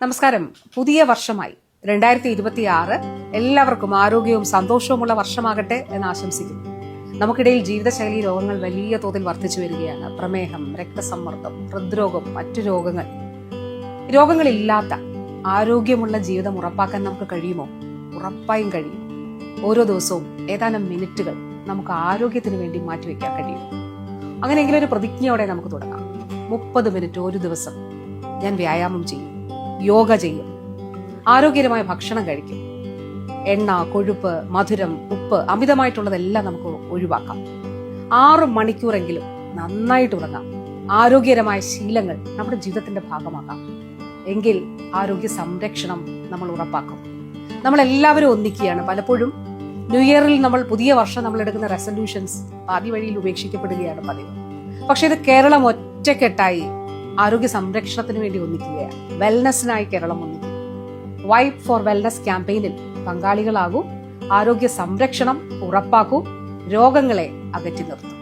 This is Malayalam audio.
നമസ്കാരം. പുതിയ വർഷമായി 2026 എല്ലാവർക്കും ആരോഗ്യവും സന്തോഷവുമുള്ള വർഷമാകട്ടെ എന്ന് ആശംസിക്കുന്നു. നമുക്കിടയിൽ ജീവിതശൈലി രോഗങ്ങൾ വലിയ തോതിൽ വർദ്ധിച്ചു വരികയാണ്. പ്രമേഹം, രക്തസമ്മർദ്ദം, ഹൃദ്രോഗം, മറ്റു രോഗങ്ങൾ. രോഗങ്ങളില്ലാത്ത ആരോഗ്യമുള്ള ജീവിതം ഉറപ്പാക്കാൻ നമുക്ക് കഴിയുമോ? ഉറപ്പായും കഴിയും. ഓരോ ദിവസവും ഏതാനും മിനിറ്റുകൾ നമുക്ക് ആരോഗ്യത്തിന് വേണ്ടി മാറ്റിവെക്കാൻ കഴിയും. അങ്ങനെയെങ്കിലും ഒരു പ്രതിജ്ഞയോടെ നമുക്ക് തുടങ്ങാം. 30 മിനിറ്റ് ഒരു ദിവസം ഞാൻ വ്യായാമം ചെയ്യും, യോഗ ചെയ്യും, ആരോഗ്യകരമായ ഭക്ഷണം കഴിക്കും. എണ്ണ, കൊഴുപ്പ്, മധുരം, ഉപ്പ് അമിതമായിട്ടുള്ളതെല്ലാം നമുക്ക് ഒഴിവാക്കാം. 6 മണിക്കൂറെങ്കിലും നന്നായിട്ട് ഉറങ്ങാം. ആരോഗ്യകരമായ ശീലങ്ങൾ നമ്മുടെ ജീവിതത്തിന്റെ ഭാഗമാക്കാം. എങ്കിൽ ആരോഗ്യ സംരക്ഷണം നമ്മൾ ഉറപ്പാക്കും. നമ്മളെല്ലാവരും ഒന്നിക്കുകയാണ്. പലപ്പോഴും ന്യൂ ഇയറിൽ പുതിയ വർഷം നമ്മൾ എടുക്കുന്ന റെസൊല്യൂഷൻസ് പാതി വഴിയിൽ ഉപേക്ഷിക്കപ്പെടുകയാണ് പതിവ്. പക്ഷെ ഇത് കേരളം ഒറ്റക്കെട്ടായി ആരോഗ്യ സംരക്ഷണത്തിന് വേണ്ടി ഒന്നിക്കുകയാണ്. വെൽനസിനായി കേരളം ഒന്നിക്കും. വൈബ് ഫോർ വെൽനസ് ക്യാമ്പയിനിൽ പങ്കാളികളാകൂ. ആരോഗ്യ സംരക്ഷണം ഉറപ്പാക്കൂ. രോഗങ്ങളെ അകറ്റി നിർത്തും.